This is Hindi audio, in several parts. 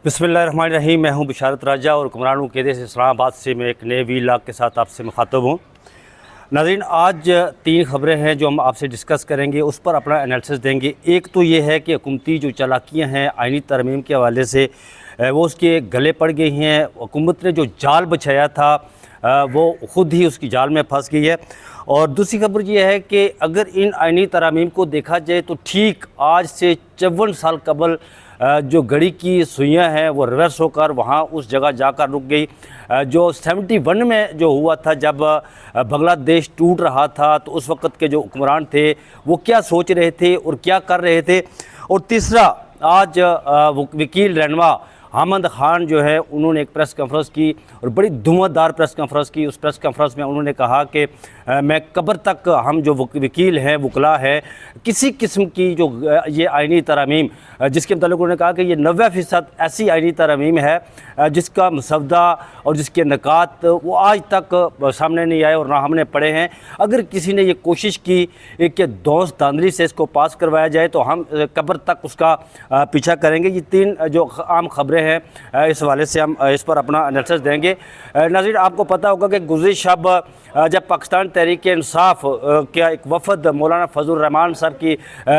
बिस्मिल्लाहिर्रहमानिर्रहीम। मैं हूं बिशारत राजा और हुक्मरान क़ैदे से इस्लामाबाद से मैं एक नए वीलॉग के साथ आपसे मुखातब हूं। नाज़रीन, आज 3 ख़बरें हैं जो हम आपसे डिस्कस करेंगे, उस पर अपना एनालिसिस देंगे। एक तो ये है कि हुकूमती जो चालाकियाँ हैं आइनी तरमीम के हवाले से वो उसके गले पड़ गई हैं। हुकूमत ने जो जाल बिछाया था वो ख़ुद ही उसकी जाल में फंस गई है। और दूसरी खबर ये है कि अगर इन आइनी तरमीम को देखा जाए तो ठीक आज से 54 साल कबल जो घड़ी की सुइयाँ हैं वो रिवर्स होकर वहाँ उस जगह जाकर रुक गई। जो 71 में जो हुआ था, जब बांग्लादेश टूट रहा था, तो उस वक़्त के जो हुक्मरान थे वो क्या सोच रहे थे और क्या कर रहे थे। और तीसरा, आज वकील रहनुमा हामिद खान जो है उन्होंने एक प्रेस कॉन्फ्रेंस की और बड़ी धुआंधार प्रेस कॉन्फ्रेंस की। उस प्रेस कॉन्फ्रेंस में उन्होंने कहा कि मैं कब्र तक हम जो वकील हैं, वकला है, किसी किस्म की जो ये आइनी तरमीम, जिसके मतलब उन्होंने कहा कि ये 90% ऐसी आइनी तरमीम है जिसका मसवदा और जिसके नकात वो आज तक सामने नहीं आए और ना हमने पढ़े हैं। अगर किसी ने ये कोशिश की कि दोस्त धांधली से इसको पास करवाया जाए तो हम कब्र तक उसका पीछा करेंगे। ये 3 जो आम खबरें हैं, इस हवाले से हम इस पर अपना एनालिसिस देंगे। नाज़रीन, आपको पता होगा कि गुज़िर शब जब पाकिस्तान तहरीक इंसाफ का एक वफ़द मौलाना फजल रहमान साहब की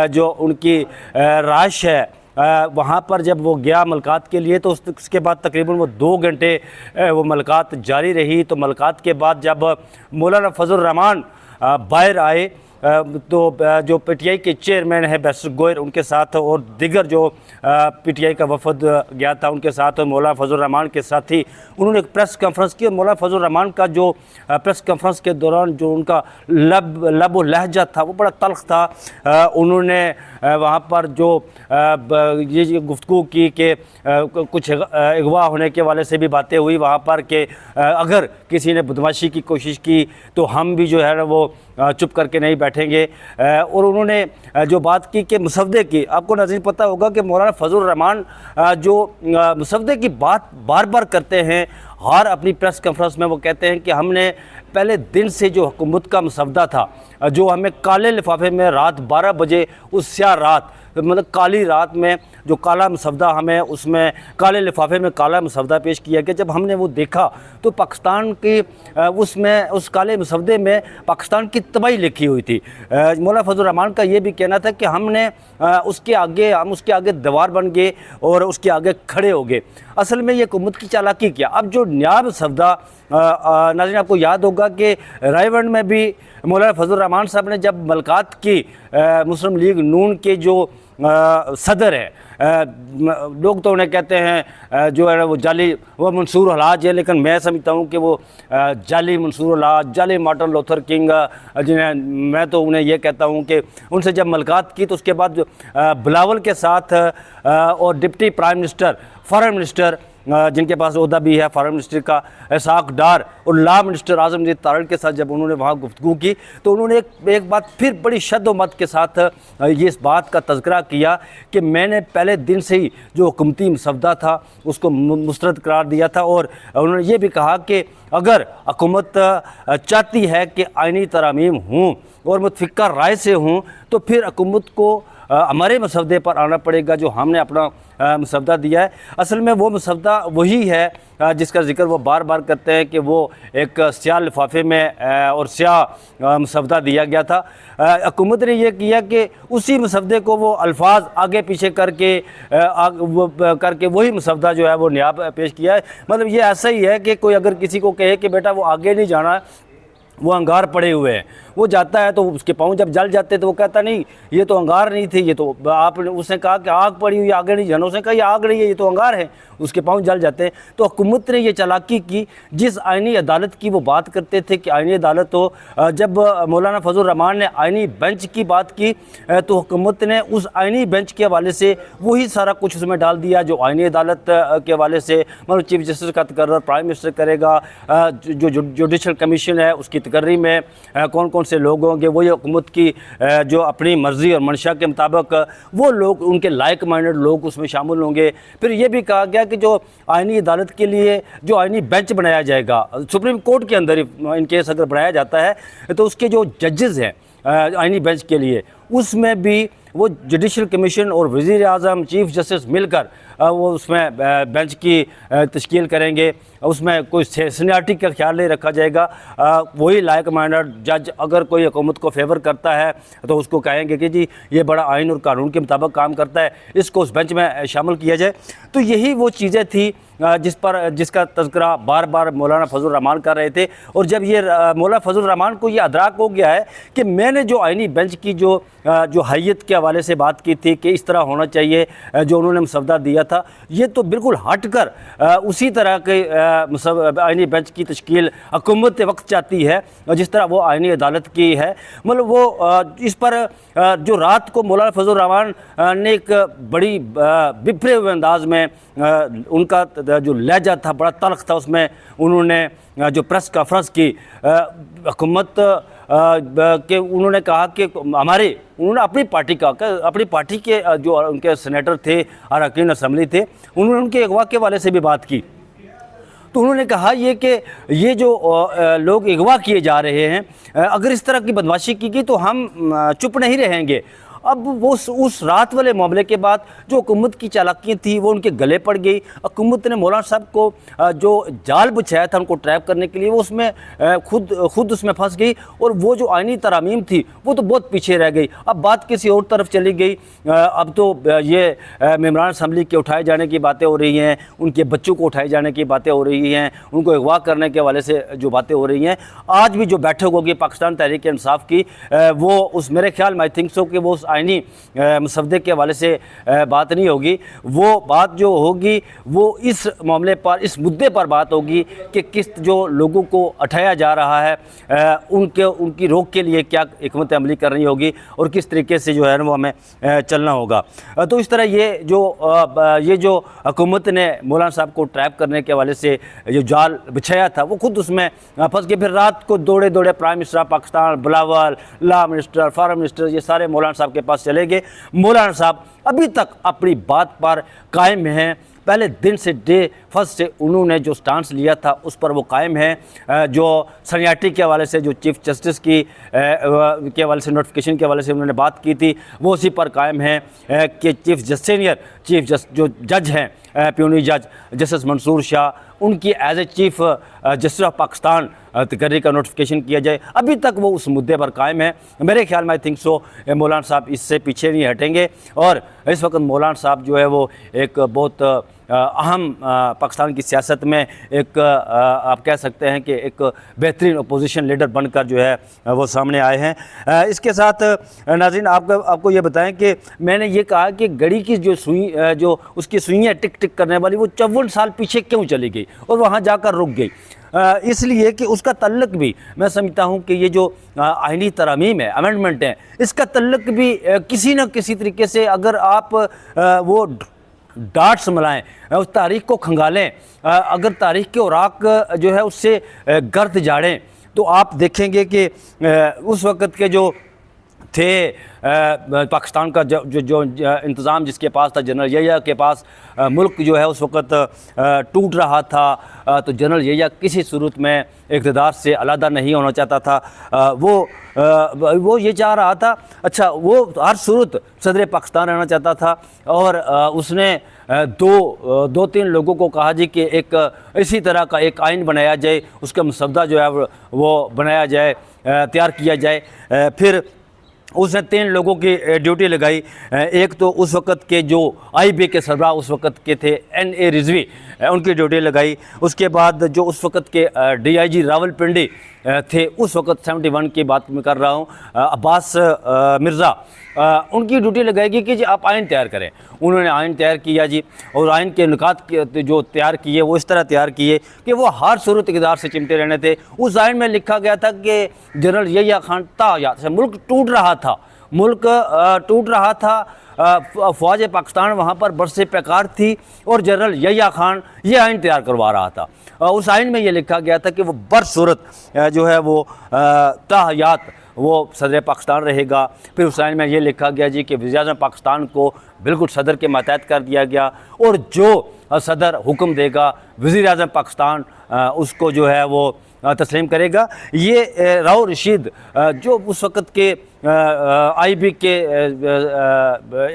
जो उनकी राइश है वहाँ पर जब वो गया मुलाकात के लिए, तो उसके बाद तकरीबन वो 2 घंटे वो मुलाकात जारी रही। तो मुलाकात के बाद जब मौलाना फजल रहमान बाहर आए तो जो पीटीआई के चेयरमैन है बैरिस्टर गोयर, उनके साथ और दिगर जो पीटीआई का वफद गया था उनके साथ, मौलाना फजल रहमान के साथ ही उन्होंने एक प्रेस कॉन्फ्रेंस की। मौलाना फजल रहमान का जो प्रेस कॉन्फ्रेंस के दौरान जो उनका लब व लहजा था वो बड़ा तल्ख था। उन्होंने वहाँ पर जो ये गुफ्तगू की कि कुछ अगवा होने के वाले से भी बातें हुई वहाँ पर कि अगर किसी ने बदमाशी की कोशिश की तो हम भी जो है ना वो चुप करके नहीं बैठेंगे। और उन्होंने जो बात की कि मुसवदे की, आपको नाज़रीन पता होगा कि मौलाना फजल रहमान जो मुसवदे की बात बार बार करते हैं, हर अपनी प्रेस कॉन्फ्रेंस में वो कहते हैं कि हमने पहले दिन से जो हुकूमत का मुसवदा था, जो हमें काले लिफाफे में रात 12 बजे उस स्याह रात, मतलब काली रात में जो काला मसवदा हमें उसमें काले लिफाफे में काला मसवदा पेश किया गया, जब हमने वो देखा तो पाकिस्तान की उसमें उस काले मसवदे में पाकिस्तान की तबाही लिखी हुई थी। मौलाना फजल रहमान का ये भी कहना था कि हम उसके आगे दीवार बन गए और उसके आगे खड़े हो गए। असल में ये हुकूमत की चालाकी किया। अब जो नया मसवदा, नाज़रीन आपको याद होगा कि रायवंड में भी मौलाना फजल रहमान साहब ने जब मुलाकात की मुस्लिम लीग नून के जो सदर है, लोग तो उन्हें कहते हैं जो है वो जाली, वो मंसूर हलाज है, लेकिन मैं समझता हूँ कि वो जाली मंसूर हलाज, जाली मार्टिन लूथर किंग, जिन्हें मैं तो उन्हें ये कहता हूँ कि उनसे जब मुलाकात की तो उसके बाद बिलावल के साथ और deputy prime minister, foreign minister जिनके पास ओहदा भी है फॉरेन मिनिस्टर का, इसाक डार, और लॉ मिनिस्टर आज़मदीन तारड़ के साथ जब उन्होंने वहाँ गुफ्तगू की तो उन्होंने एक बात फिर बड़ी शद्द-ओ-मत के साथ ये इस बात का तज़किरा किया कि मैंने पहले दिन से ही जो हुकूमती मसवदा था उसको मुस्तरद करार दिया था। और उन्होंने ये भी कहा कि अगर हुकूमत चाहती है कि आइनी तरमीम हों और मुतफ़िक़ा राय से हों तो फिर हुकूमत को हमारे मसवदे पर आना पड़ेगा जो हमने अपना मसवदा दिया है। असल में वो मसवदा वही है जिसका जिक्र वो बार बार करते हैं कि वो एक स्याह लिफाफे में और स्याह मसवदा दिया गया था। हुकूमत ने यह किया कि उसी मसवदे को वो अल्फाज आगे पीछे करके वही मसवदा जो है वो नया पेश किया है। मतलब ये ऐसा ही है कि कोई अगर किसी को कहे कि बेटा वो आगे नहीं जाना, वो अंगार पड़े हुए हैं, वो जाता है तो उसके पाँव जब जल जाते तो वो कहता नहीं ये तो अंगार नहीं थे, ये तो आपने, उसने कहा कि आग पड़ी हुई आगे नहीं जाना, उसने कहा ये आग नहीं है, ये तो अंगार है, उसके पाँव जल जाते हैं। तो हुकूमत ने ये चालाकी की। जिस आइनी अदालत की वो बात करते थे कि आइनी अदालत हो, जब मौलाना फजल रहमान ने आइनी बेंच की बात की तो हुकूमत ने उस आइनी बेंच के हवाले से वही सारा कुछ उसमें डाल दिया जो आइनी अदालत के हवाले से, मतलब चीफ जस्टिस का तकर्रर प्राइम मिनिस्टर करेगा, जो जुडिशल कमीशन है उसकी तकर्री में कौन कौन से लोग होंगे, वही हुकूमत की जो अपनी मर्ज़ी और मंशा के मुताबिक वो लोग, उनके लाइक माइंडेड लोग उसमें शामिल होंगे। फिर ये भी कहा गया कि जो आइनी अदालत के लिए जो आइनी बेंच बनाया जाएगा सुप्रीम कोर्ट के अंदर, इन केस अगर बनाया जाता है तो उसके जो जजेज़ हैं आइनी बेंच के लिए, उसमें भी वो जुडिशल कमीशन और वज़ीर आज़म चीफ जस्टिस मिलकर वो उसमें बेंच की तश्कील करेंगे, उसमें कोई सीनियरिटी का ख्याल नहीं रखा जाएगा। वही लाइक माइंडेड जज अगर कोई हुकूमत को फेवर करता है तो उसको कहेंगे कि जी ये बड़ा आइन और कानून के मुताबिक काम करता है, इसको उस बेंच में शामिल किया जाए। तो यही वो चीज़ें थी जिसका तज़किरा बार बार मौलाना फजल रहमान कर रहे थे। और जब ये मौलाना फजल रहमान को ये अदराक हो गया है कि मैंने जो आइनी बेंच की जो हैयत के हवाले से बात की थी कि इस तरह होना चाहिए, जो उन्होंने मसवदा दिया था, ये तो बिल्कुल हट कर उसी तरह के आइनी बेंच की तश्कील हुकूमत वक्त चाहती है जिस तरह वो आइनी अदालत की है। मतलब वो इस पर जो रात को मौलाना फजल रहमान ने एक बड़ी बिफरे हुए अंदाज में उनका जो लहजा था बड़ा तल्ख था, उसमें उन्होंने जो प्रेस कॉन्फ्रेंस की हुकूमत के उन्होंने कहा कि उन्होंने अपनी पार्टी के जो उनके सेनेटर थे, अरकान असम्बली थे, उन्होंने उनके अगवा के वाले से भी बात की। तो उन्होंने कहा ये जो लोग अगवा किए जा रहे हैं, अगर इस तरह की बदमाशी की गई तो हम चुप नहीं रहेंगे। अब वो उस रात वाले मामले के बाद जो हुकूमत की चालाकियाँ थी वो उनके गले पड़ गई। हुकूमत ने मौलाना साहब को जो जाल बिछाया था उनको ट्रैप करने के लिए, वो उसमें खुद उसमें फंस गई और वो जो आइनी तरामीम थी वो तो बहुत पीछे रह गई। अब बात किसी और तरफ चली गई। अब तो ये मेंबरान असम्बली के उठाए जाने की बातें हो रही हैं, उनके बच्चों को उठाए जाने की बातें हो रही हैं, उनको अगवा करने के हवाले से जो बातें हो रही हैं। आज भी जो बैठक होगी पाकिस्तान तहरीक इंसाफ की, वो उस मेरे ख्याल में आई थिंक सो कि वो उस आइनी मसवदे के हवाले से बात नहीं होगी। वो बात जो होगी वो इस मामले पर, इस मुद्दे पर बात होगी कि किस जो लोगों को उठाया जा रहा है उनकी रोक के लिए क्या हिकमत अमली करनी होगी और किस तरीके से जो है वो हमें चलना होगा। तो इस तरह ये जो हुकूमत ने मौलाना साहब को ट्रैप करने के हवाले से जो जाल बिछाया था वो खुद उसमें फंस गए। फिर रात को दौड़े prime minister of Pakistan, Bilawal, law minister, foreign minister, ये सारे मौलाना साहब के पास चले गए। मौलाना साहब अभी तक अपनी बात पर कायम हैं। पहले दिन से डे फर्स्ट से उन्होंने जो स्टांस लिया था उस पर वो कायम है। जो सीनियरिटी के हवाले से जो चीफ़ जस्टिस के हवाले से नोटिफिकेशन के हवाले से उन्होंने बात की थी वो उसी पर कायम है कि जो जज हैं प्यूनी जज जस्टिस मंसूर शाह, उनकी as a chief justice of Pakistan तकर्री का नोटिफिकेशन किया जाए। अभी तक वो उस मुद्दे पर कायम है। मेरे ख्याल में आई थिंक सो मौलाना साहब इससे पीछे नहीं हटेंगे। और इस वक्त मौलाना साहब जो है वो एक बहुत अहम पाकिस्तान की सियासत में एक आप कह सकते हैं कि एक बेहतरीन अपोजिशन लीडर बनकर जो है वो सामने आए हैं। इसके साथ नाज़रीन आपको ये बताएं कि मैंने ये कहा कि घड़ी की जो उसकी सुइयाँ टिक टिक करने वाली वो 54 साल पीछे क्यों चली गई और वहाँ जाकर रुक गई। इसलिए कि उसका तल्लुक भी मैं समझता हूँ कि ये जो आइनी तरामीम है, अमेंडमेंट है, इसका तल्लुक भी किसी न किसी तरीके से अगर आप वो डाट्स मिलाएं, उस तारीख़ को खंगालें, अगर तारीख़ के औराक जो है उससे गर्द जाड़ें तो आप देखेंगे कि उस वक़्त के जो थे पाकिस्तान का जो इंतज़ाम जिसके पास था, जनरल यहिया के पास, मुल्क जो है उस वक़्त टूट रहा था। तो जनरल यहिया किसी सूरत में इक़्तिदार से अलहदा नहीं होना चाहता था। वो ये चाह रहा था, अच्छा वो हर सूरत सदर पाकिस्तान रहना चाहता था। और उसने दो तीन लोगों को कहा जी कि एक इसी तरह का एक आइन बनाया जाए, उसका मसवदा जो है वो बनाया जाए, तैयार किया जाए। फिर उसने 3 लोगों की ड्यूटी लगाई। एक तो उस वक़्त के जो IB के सरबराह उस वक़्त के थे NA रिजवी, उनकी ड्यूटी लगाई। उसके बाद जो उस वक़्त के DIG रावलपिंडी थे, उस वक़्त 71 की बात मैं कर रहा हूँ, अब्बास मिर्ज़ा, उनकी ड्यूटी लगाएगी कि जी आप आइन तैयार करें। उन्होंने आइन तैयार किया जी, और आइन के नुकात जो तैयार किए वो इस तरह तैयार किए कि वो हर सूरत इक़्तिदार से चिमटे रहने थे। उस आइन में लिखा गया था कि जनरल यहिया खान तायात से मुल्क टूट रहा था, फ़ौज पाकिस्तान वहाँ पर बरसे पैकार थी और जनरल यहिया खान ये आइन तैयार करवा रहा था। उस आइन में ये लिखा गया था कि वो बरसूरत जो है वो तायात वो सदर पाकिस्तान रहेगा। फिर उस आइन में ये लिखा गया जी कि वज़ीर-ए-आज़म पाकिस्तान को बिल्कुल सदर के मातहत कर दिया गया और जो सदर हुक्म देगा वज़ीर-ए-आज़म पाकिस्तान उसको जो है वो तस्लीम करेगा। ये राव रशीद जो उस वक़्त के IB के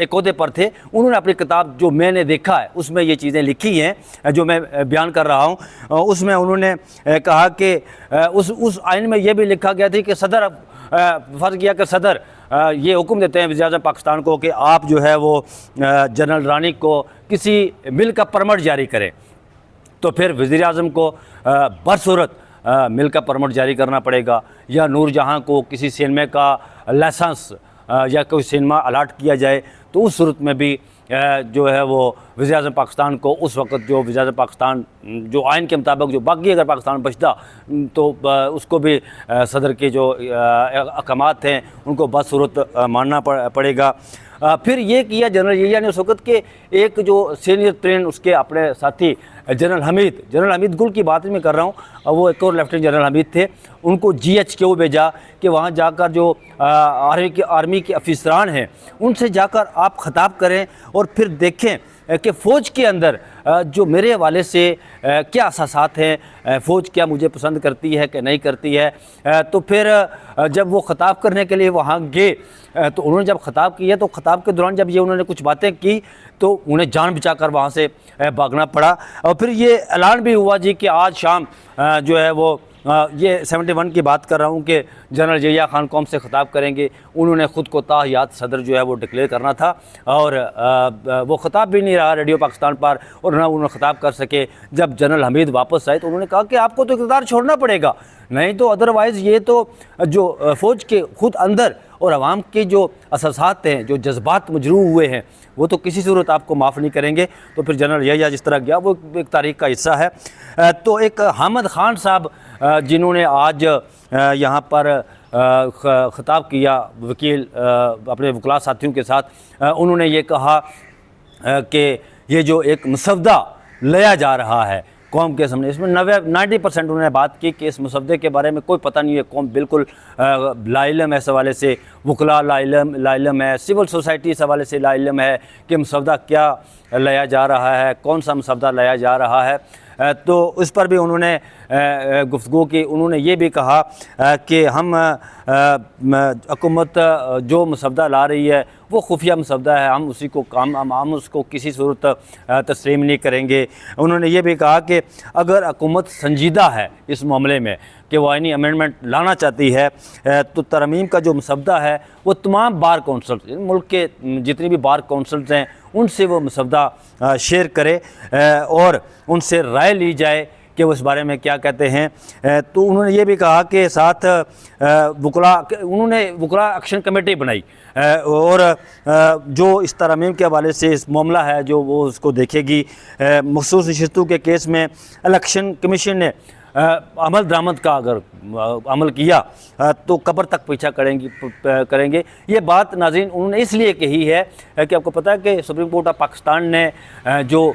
एक ओहदे पर थे, उन्होंने अपनी किताब जो मैंने देखा है उसमें ये चीज़ें लिखी हैं जो मैं बयान कर रहा हूँ। उसमें उन्होंने कहा कि उस आइन में ये भी लिखा गया था कि सदर फ़र्ज़ किया कि सदर ये हुक्म देते हैं वज़ीर-ए-आज़म पाकिस्तान को कि आप जो है वो जनरल रानी को किसी मिल का परमिट जारी करें, तो फिर वज़ीर-ए-आज़म को बरसूरत मिल का परमिट जारी करना पड़ेगा, या नूरजहां को किसी सिनेमा का लाइसेंस या कोई सिनेमा अलाट किया जाए, तो उस सूरत में भी जो है वो वज़ीर-ए-आज़म पाकिस्तान को उस वक़्त जो वज़ीर-ए-आज़म पाकिस्तान जो आइन के मुताबिक जो बाकी अगर पाकिस्तान बचता तो उसको भी सदर के जो अहकामात हैं उनको बसूरत मानना पड़ेगा। फिर ये किया जनरल यहिया ने उस वक़्त के एक जो सीनियर ट्रेन उसके अपने साथी जनरल हमीद गुल की बात में कर रहा हूँ, वो एक और लेफ्टिनेंट जनरल हमीद थे, उनको GHQ भेजा कि वहाँ जाकर जो आर्मी के अफसरान हैं उनसे जाकर आप ख़िताब करें और फिर देखें कि फ़ौज के अंदर जो मेरे हवाले से क्या असासात हैं, फ़ौज क्या मुझे पसंद करती है कि नहीं करती है। तो फिर जब वो ख़िताब करने के लिए वहाँ गए तो उन्होंने जब ख़िताब किया तो ख़िताब के दौरान जब ये उन्होंने कुछ बातें की तो उन्हें जान बचाकर वहाँ से भागना पड़ा। और फिर ये ऐलान भी हुआ जी कि आज शाम जो है वो ये 71 की बात कर रहा हूँ कि जनरल ज़िया खान कौम से ख़िताब करेंगे। उन्होंने ख़ुद को ताहियात सदर जो है वो डिक्लेयर करना था और वो ख़िताब भी नहीं रहा रेडियो पाकिस्तान पर और ना उन्होंने ख़िताब कर सके। जब जनरल हमीद वापस आए तो उन्होंने कहा कि आपको तो इक़्तिदार छोड़ना पड़ेगा, नहीं तो अदरवाइज़ ये तो जो फ़ौज के ख़ुद अंदर और आवाम के जो असासात हैं, जो जज्बात मजरूह हुए हैं, वो तो किसी सूरत आपको माफ़ नहीं करेंगे। तो फिर जनरल ज़िया जिस तरह गया वो एक तारीख़ का हिस्सा है। तो एक हामिद खान साहब जिन्होंने आज यहाँ पर ख़िताब किया वकील अपने वकला साथियों के साथ, उन्होंने ये कहा कि ये जो एक मसवदा लाया जा रहा है कौम के सामने, इसमें 90% उन्होंने बात की कि इस मसवदे के बारे में कोई पता नहीं है, कौम बिल्कुल लाइलम है। इस हवाले से वकला लाइलम है, सिविल सोसाइटी इस हवाले से लाइलम है कि मसवदा क्या लाया जा रहा है, कौन सा मसवदा लाया जा रहा है। तो उस पर भी उन्होंने गुफ्तगू की। उन्होंने ये भी कहा कि हम हुकूमत जो मसवदा ला रही है वो खुफिया मसवदा है, हम उसी को हम उसको किसी सूरत तस्लीम नहीं करेंगे। उन्होंने ये भी कहा कि अगर हुकूमत संजीदा है इस मामले में कि वो आइनी अमेंडमेंट लाना चाहती है तो तरमीम का जो मसवदा है वो तमाम बार कौंसल, मुल्क के जितनी भी बार कौंसल्स हैं उनसे वो मसवदा शेयर करे और उनसे राय ली जाए कि वो इस बारे में क्या कहते हैं। तो उन्होंने ये भी कहा कि साथ उन्होंने वकला एक्शन कमेटी बनाई और जो इस तरमीम के हवाले से इस मामला है जो वो उसको देखेगी। मखसूस नशिस्तों के केस में इलेक्शन कमीशन ने अमल दरामद का अगर अमल किया तो कब्र तक पीछा करेंगे। ये बात नाज़रीन उन्होंने इसलिए कही है कि आपको पता है कि सुप्रीम कोर्ट ऑफ पाकिस्तान ने जो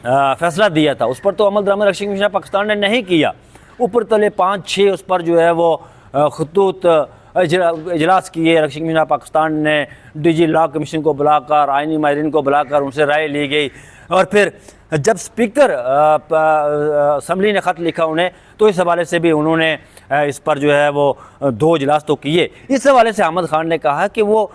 फ़ैसला दिया था उस पर तो अमल दरामद इलेक्शन कमीशन पाकिस्तान ने नहीं किया। ऊपर तले 5-6 उस पर जो है वो खतूत इजलास किए। इलेक्शन कमीशन पाकिस्तान ने DG लॉ कमीशन को बुलाकर, आइनी माहिरीन को बुलाकर उनसे राय ली गई और फिर जब स्पीकर असम्बली ने ख़त लिखा उन्हें तो इस हवाले से भी उन्होंने इस पर जो है वो 2 इजलास तो किए। इस हवाले से अहमद खान ने कहा कि वो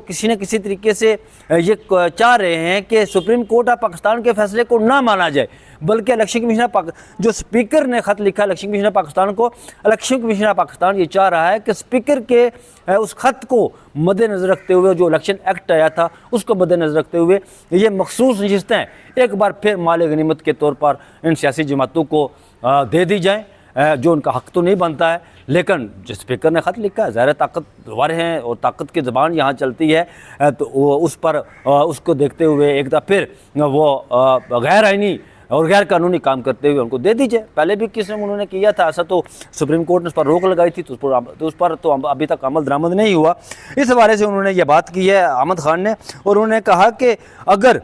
किसी न किसी तरीके से ये चाह रहे हैं कि सुप्रीम कोर्ट ऑफ पाकिस्तान के फ़ैसले को ना माना जाए, बल्कि इलेक्शन कमीशन जो स्पीकर ने ख़त लिखा इलेक्शन कमीशन पाकिस्तान को, इलेक्शन कमीशन पाकिस्तान ये चाह रहा है कि स्पीकर के उस ख़त को मद्देनज़र रखते हुए, जो इलेक्शन एक्ट आया था उसको मद्देनज़र रखते हुए ये मखसूस नशिस्तें एक बार फिर माल गनीमत के तौर पर इन सियासी जमातों को दे दी जाएँ, जो उनका हक़ तो नहीं बनता है। लेकिन जिस स्पीकर ने ख़त लिखा है ज़ाहिर ताकतवर हैं और ताकत की ज़बान यहाँ चलती है, तो उस पर उसको देखते हुए एक दफ़ा फिर वो गैर आइनी और गैर कानूनी काम करते हुए उनको दे दीजिए। पहले भी किसी ने उन्होंने किया था ऐसा, तो सुप्रीम कोर्ट ने उस पर रोक लगाई थी, तो उस पर तो अभी तक अमल दरामद नहीं हुआ। इस हवाले से उन्होंने ये बात की है अहमद खान ने, और उन्होंने कहा कि अगर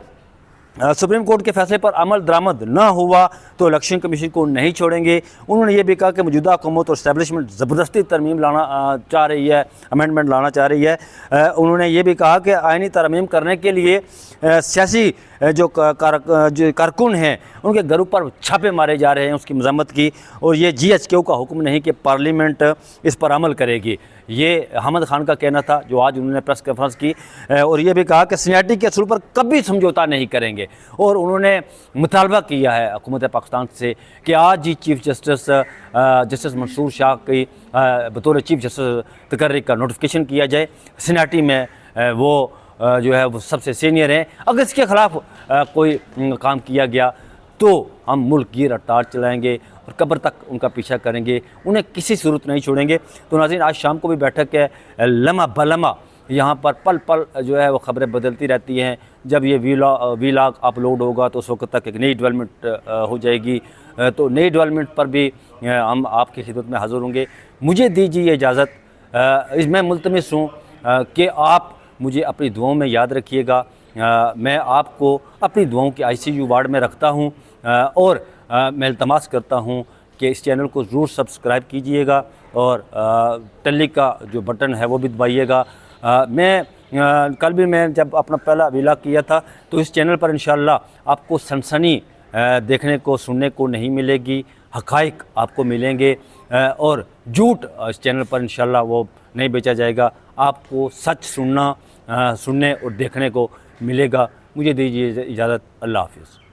सुप्रीम कोर्ट के फैसले पर अमल दरामद ना हुआ तो इलेक्शन कमीशन को नहीं छोड़ेंगे। उन्होंने ये भी कहा कि मौजूदा हुकूमत और इस्टेब्लिशमेंट ज़बरदस्ती तरमीम लाना चाह रही है, अमेंडमेंट लाना चाह रही है। उन्होंने ये भी कहा कि आइनी तरमीम करने के लिए सियासी जो कारकुन हैं उनके घरों पर छापे मारे जा रहे हैं, उसकी मज़म्मत की। और ये GHQ का हुक्म नहीं कि पार्लियामेंट इस पर अमल करेगी, ये अहमद खान का कहना था जो आज उन्होंने प्रेस कॉन्फ्रेंस की। और ये भी कहा कि सीनियरिटी के असूल पर कभी समझौता नहीं करेंगे। और उन्होंने मुतालबा किया है हुकूमत पाकिस्तान से कि आज ही चीफ जस्टिस मंसूर शाह की बतौर चीफ जस्टिस तकर्री का नोटिफिकेशन किया जाए। सीनियरिटी में वो जो है वो सबसे सीनियर हैं। अगर इसके ख़िलाफ़ कोई काम किया गया तो हम मुल्क गिर हड़ताल चलाएँगे और कब्र तक उनका पीछा करेंगे, उन्हें किसी सूरत नहीं छोड़ेंगे। तो नाज़रीन, आज शाम को भी बैठक है, लम्हा बलम्हा यहाँ पर पल पल जो है वो ख़बरें बदलती रहती हैं। जब ये वीलॉग अपलोड होगा तो उस वक्त तक एक नई डेवलपमेंट हो जाएगी। तो नई डेवलपमेंट पर भी हम आपकी खिदमत में हाज़िर होंगे। मुझे दीजिए इजाज़त, मैं मुल्तमिस हूँ कि आप मुझे अपनी दुआओं में याद रखिएगा। मैं आपको अपनी दुआओं के ICU वार्ड में रखता हूँ और मैं इल्तमास करता हूँ कि इस चैनल को ज़रूर सब्सक्राइब कीजिएगा और टल्ली का जो बटन है वो भी दबाइएगा। कल भी मैं जब अपना पहला व्लॉग किया था तो इस चैनल पर इंशाअल्लाह आपको सनसनी देखने को सुनने को नहीं मिलेगी, हक़ाइक़ आपको मिलेंगे और झूठ इस चैनल पर इंशाअल्लाह वो नहीं बेचा जाएगा। आपको सच सुनने और देखने को मिलेगा। मुझे दीजिए इजाज़त। अल्लाह हाफ़िज़।